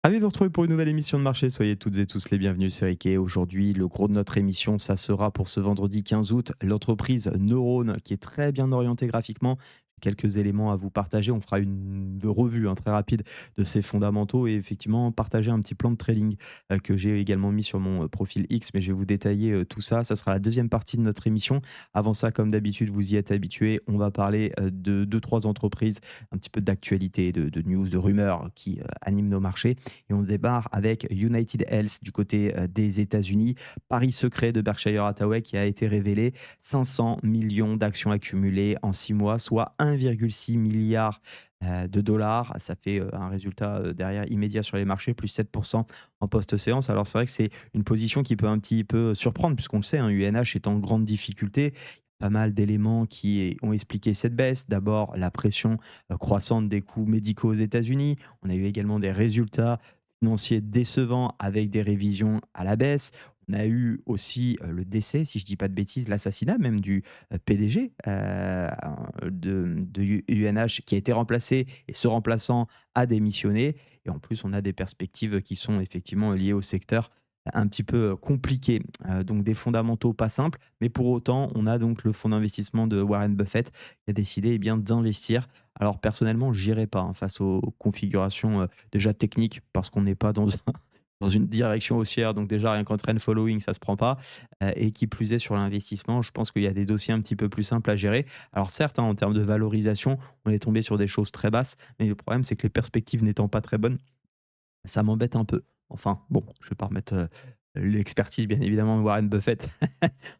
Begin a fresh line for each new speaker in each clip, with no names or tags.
Ravi de vous retrouver pour une nouvelle émission de marché. Soyez toutes et tous les bienvenus, c'est Riquet. Aujourd'hui, le gros de notre émission, ça sera pour ce vendredi 15 août, l'entreprise Neurone, qui est très bien orientée graphiquement. Quelques éléments à vous partager. On fera une revue très rapide de ces fondamentaux et effectivement partager un petit plan de trading que j'ai également mis sur mon profil X. Mais je vais vous détailler tout ça. Ça sera la deuxième partie de notre émission. Avant ça, comme d'habitude, vous y êtes habitués. On va parler de deux, trois entreprises, un petit peu d'actualité, de news, de rumeurs qui animent nos marchés. Et on démarre avec United Health du côté des États-Unis. Paris secret de Berkshire Hathaway qui a été révélé, 500 millions d'actions accumulées en 6 mois, soit 1,6 milliard de dollars. Ça fait un résultat derrière immédiat sur les marchés, plus 7% en post-séance. Alors c'est vrai que c'est une position qui peut un petit peu surprendre, puisqu'on le sait, UNH est en grande difficulté. Pas mal d'éléments qui ont expliqué cette baisse. D'abord, la pression croissante des coûts médicaux aux États-Unis. On a eu également des résultats financiers décevants avec des révisions à la baisse. On a eu aussi le décès, si je ne dis pas de bêtises, l'assassinat même du PDG de UNH qui a été remplacé et ce remplaçant a démissionné. Et en plus, on a des perspectives qui sont effectivement liées au secteur un petit peu compliquées. Donc des fondamentaux pas simples, mais pour autant, on a donc le fonds d'investissement de Warren Buffett qui a décidé bien d'investir. Alors personnellement, j'irai pas face aux configurations déjà techniques parce qu'on n'est pas dans dans une direction haussière, donc déjà rien qu'en trend following, ça se prend pas. Et qui plus est sur l'investissement, je pense qu'il y a des dossiers un petit peu plus simples à gérer. Alors certes, en termes de valorisation, on est tombé sur des choses très basses, mais le problème, c'est que les perspectives n'étant pas très bonnes, ça m'embête un peu. Enfin, bon, je vais pas remettre, l'expertise bien évidemment de Warren Buffett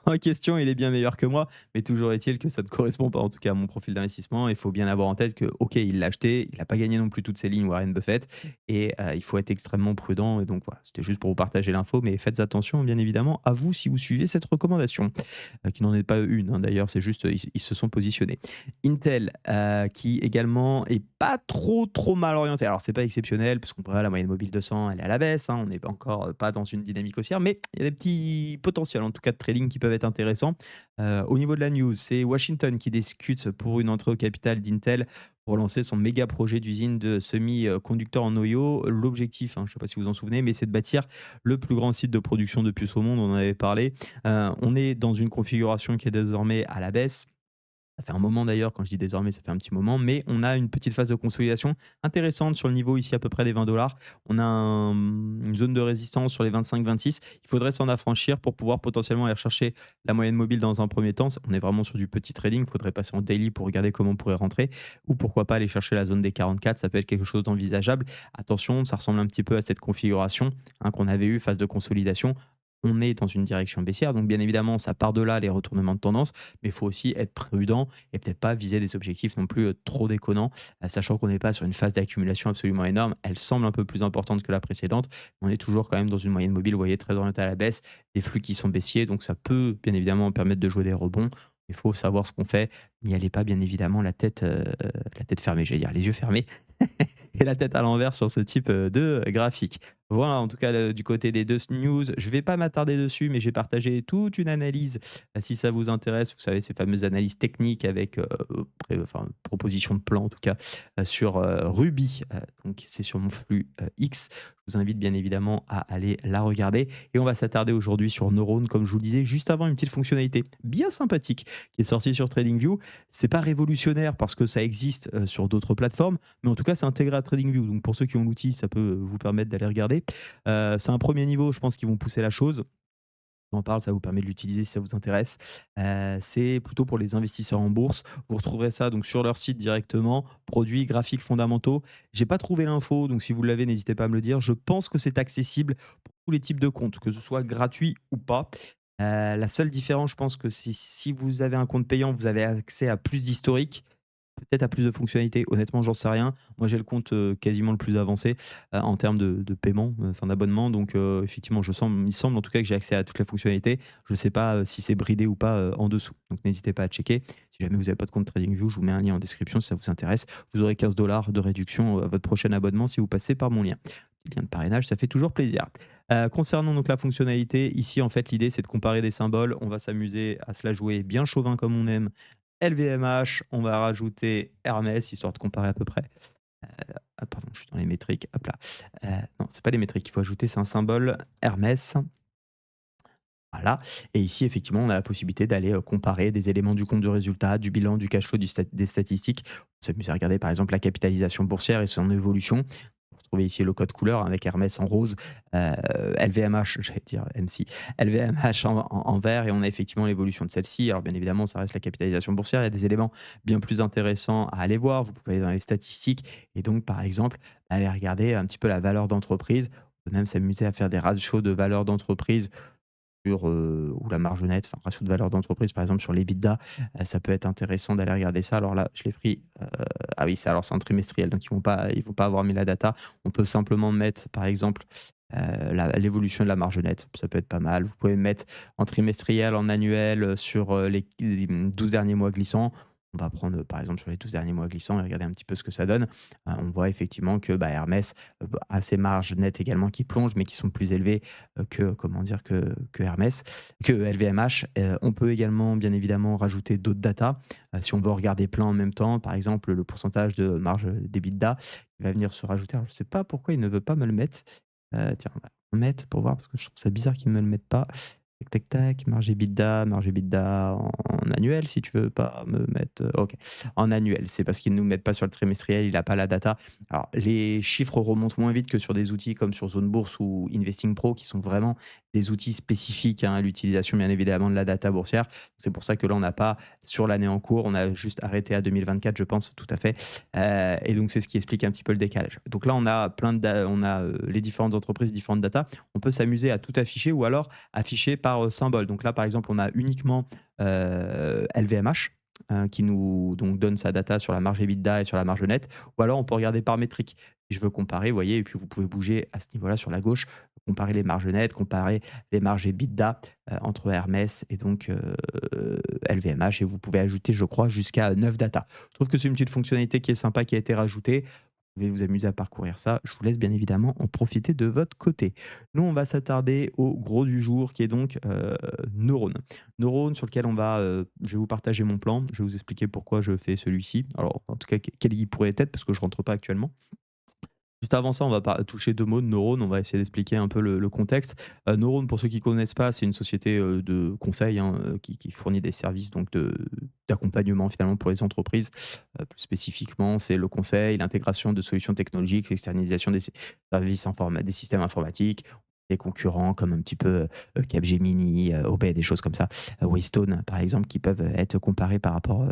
en question, il est bien meilleur que moi, mais toujours est-il que ça ne correspond pas en tout cas à mon profil d'investissement. Il faut bien avoir en tête que, OK, il l'a acheté, il n'a pas gagné non plus toutes ses lignes Warren Buffett et il faut être extrêmement prudent et donc voilà, c'était juste pour vous partager l'info, mais faites attention bien évidemment à vous si vous suivez cette recommandation, qui n'en est pas une, d'ailleurs, c'est juste, ils se sont positionnés. Intel, qui également est pas trop, trop mal orienté. Alors c'est pas exceptionnel puisqu'on voit la moyenne mobile 200, elle est à la baisse, on n'est pas encore, pas dans une dynamique haussière, mais il y a des petits potentiels en tout cas de trading qui peuvent être intéressants. Au niveau de la news, c'est Washington qui discute pour une entrée au capital d'Intel pour lancer son méga projet d'usine de semi-conducteurs en Ohio. L'objectif, je ne sais pas si vous vous en souvenez, mais c'est de bâtir le plus grand site de production de puces au monde, on en avait parlé. On est dans une configuration qui est désormais à la baisse. Ça fait un moment d'ailleurs, quand je dis désormais, ça fait un petit moment, mais on a une petite phase de consolidation intéressante sur le niveau ici à peu près des 20 $. On a une zone de résistance sur les 25-26. Il faudrait s'en affranchir pour pouvoir potentiellement aller rechercher la moyenne mobile dans un premier temps. On est vraiment sur du petit trading. Il faudrait passer en daily pour regarder comment on pourrait rentrer. Ou pourquoi pas aller chercher la zone des 44. Ça peut être quelque chose d'envisageable. Attention, ça ressemble un petit peu à cette configuration qu'on avait eu, phase de consolidation. On est dans une direction baissière, donc bien évidemment, ça part de là les retournements de tendance, mais il faut aussi être prudent et peut-être pas viser des objectifs non plus trop déconnants, sachant qu'on n'est pas sur une phase d'accumulation absolument énorme. Elle semble un peu plus importante que la précédente. On est toujours quand même dans une moyenne mobile, vous voyez, très orientée à la baisse, des flux qui sont baissiers, donc ça peut bien évidemment permettre de jouer des rebonds. Il faut savoir ce qu'on fait. N'y allez pas bien évidemment la tête fermée, j'allais dire les yeux fermés et la tête à l'envers sur ce type de graphique. Voilà, en tout cas, du côté des 2 news, je ne vais pas m'attarder dessus, mais j'ai partagé toute une analyse, si ça vous intéresse. Vous savez, ces fameuses analyses techniques avec, proposition de plan en tout cas, sur, Ruby, donc c'est sur mon flux, X. Je vous invite bien évidemment à aller la regarder et on va s'attarder aujourd'hui sur Neurone, comme je vous le disais juste avant, une petite fonctionnalité bien sympathique qui est sortie sur TradingView. C'est pas révolutionnaire parce que ça existe, sur d'autres plateformes, mais en tout cas, c'est intégré à TradingView. Donc pour ceux qui ont l'outil, ça peut vous permettre d'aller regarder. C'est un premier niveau, je pense qu'ils vont pousser la chose. On en parle, ça vous permet de l'utiliser si ça vous intéresse. C'est plutôt pour les investisseurs en bourse. Vous retrouverez ça donc sur leur site directement, produits, graphiques fondamentaux. J'ai pas trouvé l'info, donc si vous l'avez, n'hésitez pas à me le dire. Je pense que c'est accessible pour tous les types de comptes, que ce soit gratuit ou pas. La seule différence, je pense que si vous avez un compte payant, vous avez accès à plus d'historique. Peut-être à plus de fonctionnalités, honnêtement, j'en sais rien. Moi, j'ai le compte, quasiment le plus avancé, en termes de paiement, enfin d'abonnement donc effectivement, il semble en tout cas que j'ai accès à toutes les fonctionnalités. Je ne sais pas, si c'est bridé ou pas, en dessous. Donc n'hésitez pas à checker. Si jamais vous n'avez pas de compte TradingView, je vous mets un lien en description si ça vous intéresse. Vous aurez 15 $ de réduction, à votre prochain abonnement si vous passez par mon lien. Petit lien de parrainage, ça fait toujours plaisir. Concernant donc la fonctionnalité, ici, en fait, l'idée, c'est de comparer des symboles. On va s'amuser à se la jouer bien chauvin comme on aime. LVMH, on va rajouter Hermès, histoire de comparer à peu près. Ah pardon, je suis dans les métriques, hop là. non, c'est pas les métriques qu'il faut ajouter, c'est un symbole Hermès. Voilà. Et ici, effectivement, on a la possibilité d'aller comparer des éléments du compte de résultat, du bilan, du cash flow, des statistiques. On s'amuse à regarder, par exemple, la capitalisation boursière et son évolution. Vous retrouvez ici le code couleur avec Hermès en rose, euh, LVMH, j'allais dire MC, LVMH en vert, et on a effectivement l'évolution de celle-ci. Alors, bien évidemment, ça reste la capitalisation boursière. Il y a des éléments bien plus intéressants à aller voir. Vous pouvez aller dans les statistiques et donc, par exemple, aller regarder un petit peu la valeur d'entreprise. On peut même s'amuser à faire des ratios de valeur d'entreprise sur, ou la marge nette, enfin ratio de valeur d'entreprise, par exemple sur l'EBITDA, ça peut être intéressant d'aller regarder ça. Alors là, je l'ai pris, ah oui, c'est un trimestriel, donc ils vont pas avoir mis la data. On peut simplement mettre, par exemple, la l'évolution de la marge nette, ça peut être pas mal. Vous pouvez mettre en trimestriel, en annuel, sur, les 12 derniers mois glissants. On va prendre, par exemple, sur les 12 derniers mois glissants et regarder un petit peu ce que ça donne. On voit effectivement que, bah, Hermès, a ses marges nettes également qui plongent, mais qui sont plus élevées que comment dire? Que Hermès, que LVMH. On peut également bien évidemment rajouter d'autres datas, si on veut regarder plein en même temps, par exemple le pourcentage de marge, d'EBITDA qui va venir se rajouter. Alors je ne sais pas pourquoi il ne veut pas me le mettre. Tiens, on va le mettre pour voir parce que je trouve ça bizarre qu'il ne me le mette pas. Tac, tac, tac, marge EBITDA en annuel si tu veux pas me mettre, OK. En annuel, c'est parce qu'ils ne nous mettent pas sur le trimestriel, il a pas la data. Alors, les chiffres remontent moins vite que sur des outils comme sur Zone Bourse ou Investing Pro, qui sont vraiment des outils spécifiques, hein, à l'utilisation, bien évidemment, de la data boursière. C'est pour ça que là, on n'a pas sur l'année en cours, on a juste arrêté à 2024, je pense, tout à fait. Et donc, c'est ce qui explique un petit peu le décalage. Donc là, on a les différentes entreprises, différentes data. On peut s'amuser à tout afficher ou alors afficher par symbole. Donc là, par exemple, on a uniquement LVMH qui nous donc donne sa data sur la marge EBITDA et sur la marge nette, ou alors on peut regarder par métrique. Si je veux comparer, vous voyez, et puis vous pouvez bouger à ce niveau-là sur la gauche, comparer les marges nettes, comparer les marges EBITDA entre Hermès et donc LVMH, et vous pouvez ajouter, je crois, jusqu'à 9 data. Je trouve que c'est une petite fonctionnalité qui est sympa, qui a été rajoutée. Vous pouvez vous amuser à parcourir ça. Je vous laisse bien évidemment en profiter de votre côté. Nous, on va s'attarder au gros du jour qui est donc Neurone. Neurone sur lequel je vais vous partager mon plan. Je vais vous expliquer pourquoi je fais celui-ci. Alors, en tout cas, quel il pourrait être parce que je rentre pas actuellement. Juste avant ça, on va toucher 2 mots de Neurone, on va essayer d'expliquer un peu le contexte. Neurone, pour ceux qui ne connaissent pas, c'est une société, de conseil, hein, qui fournit des services donc d'accompagnement finalement pour les entreprises. Plus spécifiquement, c'est le conseil, l'intégration de solutions technologiques, l'externalisation des des systèmes informatiques, des concurrents comme un petit peu, Capgemini, Obey, des choses comme ça. Waystone, par exemple, qui peuvent être comparés par rapport,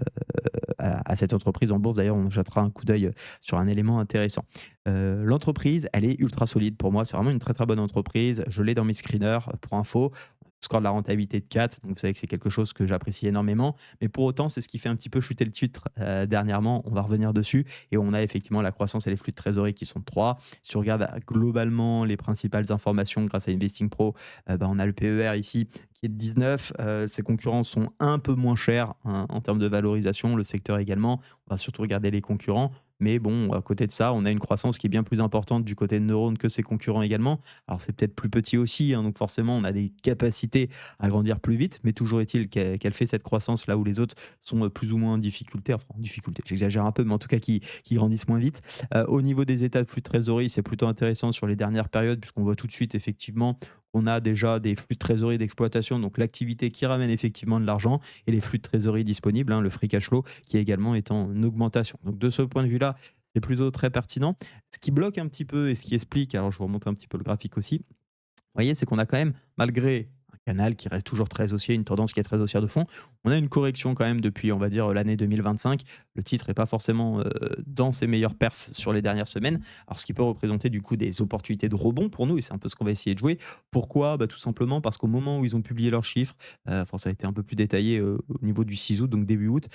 à cette entreprise en bourse. D'ailleurs, on jettera un coup d'œil, sur un élément intéressant. L'entreprise, elle est ultra solide pour moi. C'est vraiment une très, très bonne entreprise. Je l'ai dans mes screeners, pour info. Score de la rentabilité de 4, donc vous savez que c'est quelque chose que j'apprécie énormément. Mais pour autant, c'est ce qui fait un petit peu chuter le titre dernièrement. On va revenir dessus. Et on a effectivement la croissance et les flux de trésorerie qui sont de 3. Si on regarde globalement les principales informations grâce à Investing Pro, bah, on a le PER ici qui est de 19. Ses concurrents sont un peu moins chers, hein, en termes de valorisation. Le secteur également. On va surtout regarder les concurrents. Mais bon, à côté de ça, on a une croissance qui est bien plus importante du côté de Neurone que ses concurrents également. Alors c'est peut-être plus petit aussi, hein, donc forcément on a des capacités à grandir plus vite, mais toujours est-il qu'elle fait cette croissance là où les autres sont plus ou moins en difficulté, enfin en difficulté, j'exagère un peu, mais en tout cas qui grandissent moins vite. Au niveau des états de flux de trésorerie, c'est plutôt intéressant sur les dernières périodes, puisqu'on voit tout de suite effectivement on a déjà des flux de trésorerie d'exploitation, donc l'activité qui ramène effectivement de l'argent, et les flux de trésorerie disponibles, hein, le free cash flow, qui également est en augmentation. Donc de ce point de vue-là, c'est plutôt très pertinent. Ce qui bloque un petit peu et ce qui explique, alors je vous remonte un petit peu le graphique aussi, vous voyez, c'est qu'on a quand même, malgré un canal qui reste toujours très haussier, une tendance qui est très haussière de fond, on a une correction quand même depuis, on va dire, l'année 2025. Le titre n'est pas forcément dans ses meilleures perfs sur les dernières semaines. Alors, ce qui peut représenter du coup des opportunités de rebond pour nous, et c'est un peu ce qu'on va essayer de jouer. Pourquoi? Bah, tout simplement parce qu'au moment où ils ont publié leurs chiffres, enfin, ça a été un peu plus détaillé au niveau du 6 août, donc début août,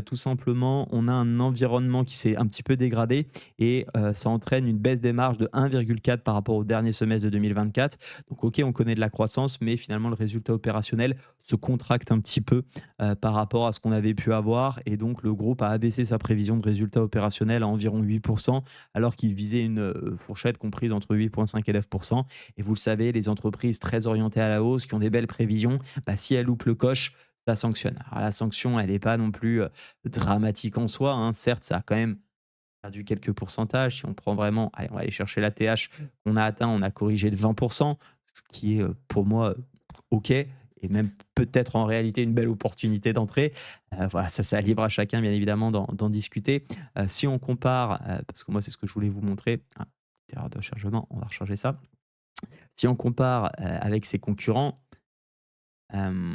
tout simplement, on a un environnement qui s'est un petit peu dégradé et ça entraîne une baisse des marges de 1,4 par rapport au dernier semestre de 2024. Donc OK, on connaît de la croissance, mais finalement le résultat opérationnel se contracte un petit peu, par rapport à ce qu'on avait pu avoir, et donc le groupe a abaissé sa prévision de résultat opérationnel à environ 8 alors qu'il visait une, fourchette comprise entre 8,5 et 9. Et vous le savez, les entreprises très orientées à la hausse, qui ont des belles prévisions, bah, si elles loupent le coche, ça sanctionne. Alors la sanction, elle n'est pas non plus, dramatique en soi, hein. Certes, ça a quand même perdu quelques pourcentages. Si on prend vraiment, allez, on va aller chercher la TH qu'on a atteint, on a corrigé de 20, ce qui est, pour moi, OK et même peut-être en réalité une belle opportunité d'entrée. Voilà, ça c'est libre à chacun bien évidemment d'en discuter. Si on compare, parce que moi c'est ce que je voulais vous montrer. Ah, petite erreur de chargement, on va recharger ça. Si on compare, avec ses concurrents, en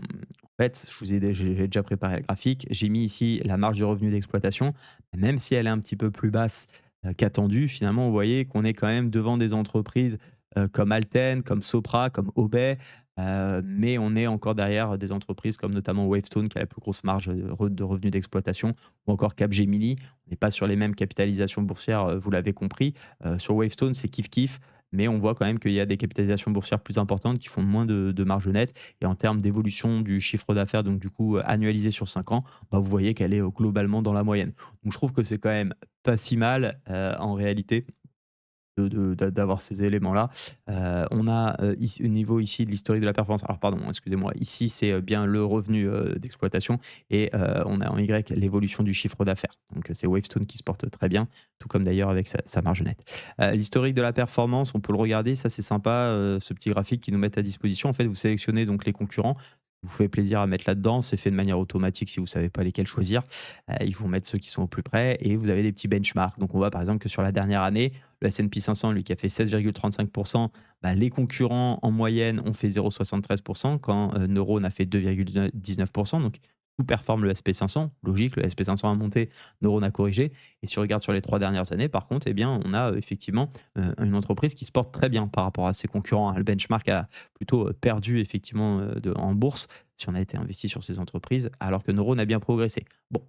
fait, je vous ai dé j'ai déjà préparé le graphique. J'ai mis ici la marge de revenu d'exploitation. Même si elle est un petit peu plus basse, qu'attendue, finalement, vous voyez qu'on est quand même devant des entreprises, comme Alten, comme Sopra, comme Obey, mais on est encore derrière des entreprises comme notamment Wavestone qui a la plus grosse marge, de revenus d'exploitation ou encore Capgemini. On n'est pas sur les mêmes capitalisations boursières, vous l'avez compris. Sur Wavestone, c'est kiff kiff, mais on voit quand même qu'il y a des capitalisations boursières plus importantes qui font moins de marge nette et en termes d'évolution du chiffre d'affaires, donc du coup, annualisé sur 5 ans, bah, vous voyez qu'elle est, globalement dans la moyenne. Donc je trouve que c'est quand même pas si mal, en réalité d'avoir ces éléments-là. On a, ici au niveau ici de l'historique de la performance, alors pardon, excusez-moi, ici c'est, bien le revenu, d'exploitation et on a en Y l'évolution du chiffre d'affaires. Donc, c'est Wavestone qui se porte très bien, tout comme d'ailleurs avec sa marge nette. L'historique de la performance, on peut le regarder, ça c'est sympa, ce petit graphique qu'ils nous mettent à disposition. En fait, vous sélectionnez donc les concurrents, vous faites plaisir à mettre là-dedans, c'est fait de manière automatique si vous ne savez pas lesquels choisir. Ils vont mettre ceux qui sont au plus près et vous avez des petits benchmarks. Donc on voit par exemple que sur la dernière année, le S&P 500, lui qui a fait 16,35, bah, les concurrents en moyenne ont fait 0,73 quand, Neuron a fait 2,19. Donc tout performe le SP 500. Logique, le SP 500 a monté, Neuron a corrigé et si on regarde sur les 3 dernières années, par contre, eh bien, on a, effectivement, une entreprise qui se porte très bien par rapport à ses concurrents. Le benchmark a plutôt, perdu effectivement, en bourse, si on a été investi sur ces entreprises, alors que Neuron a bien progressé. Bon,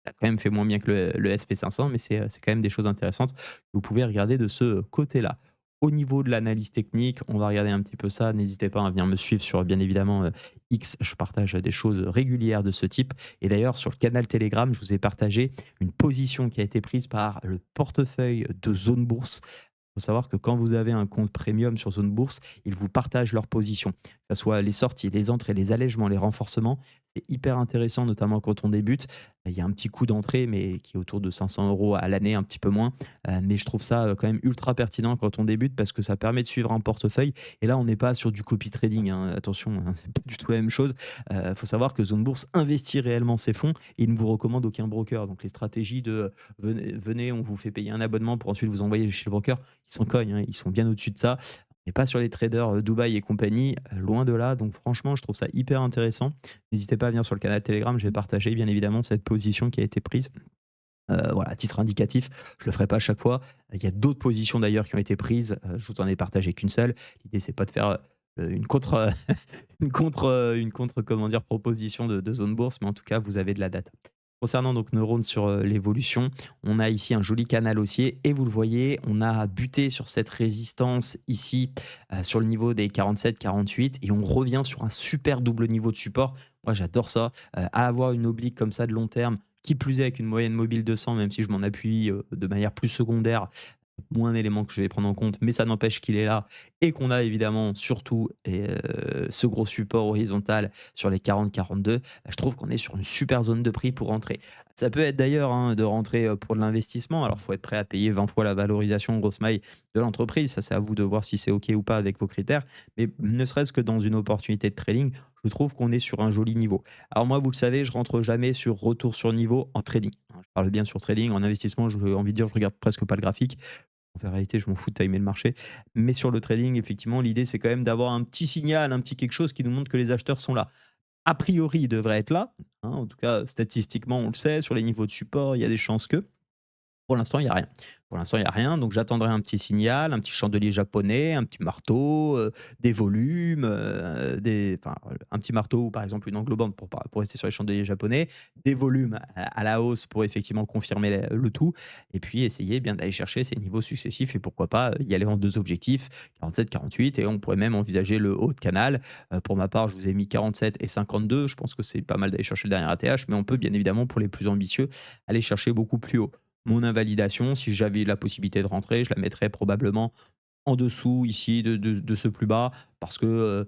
ça a quand même fait moins bien que le SP 500, mais c'est quand même des choses intéressantes que vous pouvez regarder de ce côté-là. Au niveau de l'analyse technique, on va regarder un petit peu ça. N'hésitez pas à venir me suivre sur, bien évidemment, X. Je partage des choses régulières de ce type. Et d'ailleurs, sur le canal Telegram, je vous ai partagé une position qui a été prise par le portefeuille de Zone Bourse. Il faut savoir que quand vous avez un compte premium sur Zone Bourse, ils vous partagent leurs positions, que ça soit les sorties, les entrées, les allègements, les renforcements. C'est hyper intéressant, notamment quand on débute. Il y a un petit coût d'entrée, mais qui est autour de 500 euros à l'année, un petit peu moins. Mais je trouve ça quand même ultra pertinent quand on débute parce que ça permet de suivre un portefeuille. Et là, on n'est pas sur du copy trading, hein. Attention, hein, c'est pas du tout la même chose. Il faut savoir que Zone Bourse investit réellement ses fonds et il ne vous recommande aucun broker. Donc les stratégies de venez, on vous fait payer un abonnement pour ensuite vous envoyer chez le broker, ils s'en cognent, hein, ils sont bien au-dessus de ça. On n'est pas sur les traders Dubaï et compagnie, loin de là. Donc franchement, je trouve ça hyper intéressant. N'hésitez pas à venir sur le canal Telegram, je vais partager bien évidemment cette position qui a été prise. Voilà, à titre indicatif, je le ferai pas à chaque fois. Il y a d'autres positions d'ailleurs qui ont été prises, je vous en ai partagé qu'une seule. L'idée c'est pas de faire, une contre, une contre comment dire? Proposition de zone bourse, mais en tout cas vous avez de la data. Concernant donc Neuron sur, l'évolution, on a ici un joli canal haussier et vous le voyez, on a buté sur cette résistance ici, sur le niveau des 47-48 et on revient sur un super double niveau de support. Moi j'adore ça, à avoir une oblique comme ça de long terme, qui plus est avec une moyenne mobile de 100, même si je m'en appuie, de manière plus secondaire, moins un élément que je vais prendre en compte, mais ça n'empêche qu'il est là et qu'on a évidemment surtout ce gros support horizontal sur les 40-42, je trouve qu'on est sur une super zone de prix pour rentrer. Ça peut être d'ailleurs, hein, de rentrer, pour de l'investissement. Alors, il faut être prêt à payer 20 fois la valorisation grosse maille de l'entreprise. Ça, c'est à vous de voir si c'est OK ou pas avec vos critères. Mais ne serait-ce que dans une opportunité de trading, je trouve qu'on est sur un joli niveau. Alors moi, vous le savez, je rentre jamais sur retour sur niveau en trading, hein. Je parle bien sur trading. En investissement, j'ai envie de dire, je regarde presque pas le graphique. En réalité, je m'en fous de timer le marché. Mais sur le trading, effectivement, l'idée, c'est quand même d'avoir un petit signal, un petit quelque chose qui nous montre que les acheteurs sont là. A priori, ils devraient être là, hein, en tout cas, statistiquement, on le sait, sur les niveaux de support, il y a des chances que. Pour l'instant, il y a rien. Pour l'instant, il y a rien, donc j'attendrai un petit signal, un petit chandelier japonais, un petit marteau, des volumes, un petit marteau ou par exemple une englobante pour rester sur les chandeliers japonais, des volumes à la hausse pour effectivement confirmer le tout et puis essayer bien d'aller chercher ces niveaux successifs et pourquoi pas, y aller en 2 objectifs, 47-48 et on pourrait même envisager le haut de canal. Pour ma part, je vous ai mis 47 et 52. Je pense que c'est pas mal d'aller chercher le dernier ATH, mais on peut bien évidemment pour les plus ambitieux, aller chercher beaucoup plus haut. Mon invalidation, si j'avais la possibilité de rentrer, je la mettrais probablement en dessous ici de ce plus bas parce que,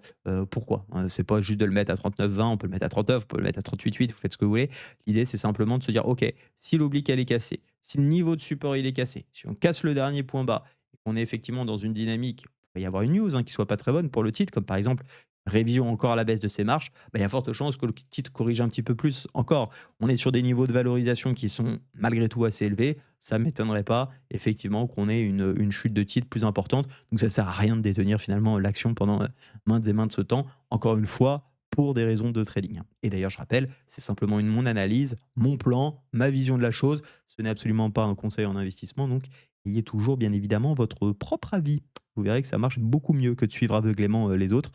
pourquoi? C'est pas juste de le mettre à 39,20, on peut le mettre à 39, on peut le mettre à 38,8, vous faites ce que vous voulez. L'idée, c'est simplement de se dire: «OK, si l'oblique elle est cassée, Si le niveau de support il est cassé, si on casse le dernier point bas et qu'on est effectivement dans une dynamique, il peut y avoir une news, hein, qui soit pas très bonne pour le titre, comme par exemple révision encore à la baisse de ses marges, bah, il y a forte chance que le titre corrige un petit peu plus encore. On est sur des niveaux de valorisation qui sont malgré tout assez élevés. Ça ne m'étonnerait pas effectivement qu'on ait une chute de titre plus importante. Donc ça sert à rien de détenir finalement l'action pendant maintes et maintes ce temps. Encore une fois, pour des raisons de trading, hein. Et d'ailleurs, je rappelle, c'est simplement mon analyse, mon plan, ma vision de la chose. Ce n'est absolument pas un conseil en investissement. Donc, ayez toujours bien évidemment votre propre avis. Vous verrez que ça marche beaucoup mieux que de suivre aveuglément les autres.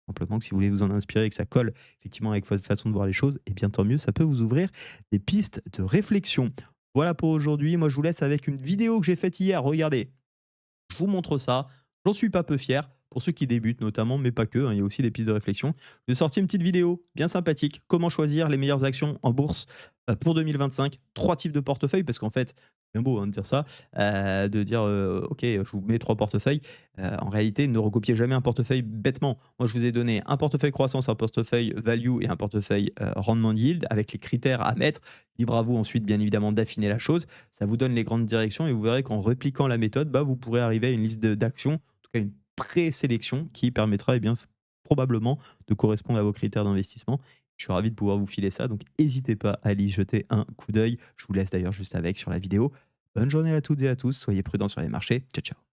Simplement que si vous voulez vous en inspirer et que ça colle effectivement avec votre façon de voir les choses, et bien tant mieux, ça peut vous ouvrir des pistes de réflexion. Voilà pour aujourd'hui. Moi, je vous laisse avec une vidéo que j'ai faite hier. Regardez, je vous montre ça. J'en suis pas peu fier. Pour ceux qui débutent notamment, mais pas que, hein, il y a aussi des pistes de réflexion. J'ai sorti une petite vidéo bien sympathique. Comment choisir les meilleures actions en bourse pour 2025. Trois types de portefeuilles, parce qu'en fait, c'est bien beau hein, de dire ça, de dire ok, je vous mets trois portefeuilles. En réalité, ne recopiez jamais un portefeuille bêtement. Moi, je vous ai donné un portefeuille croissance, un portefeuille value et un portefeuille rendement yield avec les critères à mettre. Libre à vous ensuite, bien évidemment, d'affiner la chose. Ça vous donne les grandes directions et vous verrez qu'en répliquant la méthode, bah, vous pourrez arriver à une liste d'actions, en tout cas une présélection qui permettra eh bien, probablement de correspondre à vos critères d'investissement. Je suis ravi de pouvoir vous filer ça, donc n'hésitez pas à aller y jeter un coup d'œil. Je vous laisse d'ailleurs juste avec sur la vidéo. Bonne journée à toutes et à tous, soyez prudents sur les marchés. Ciao, ciao.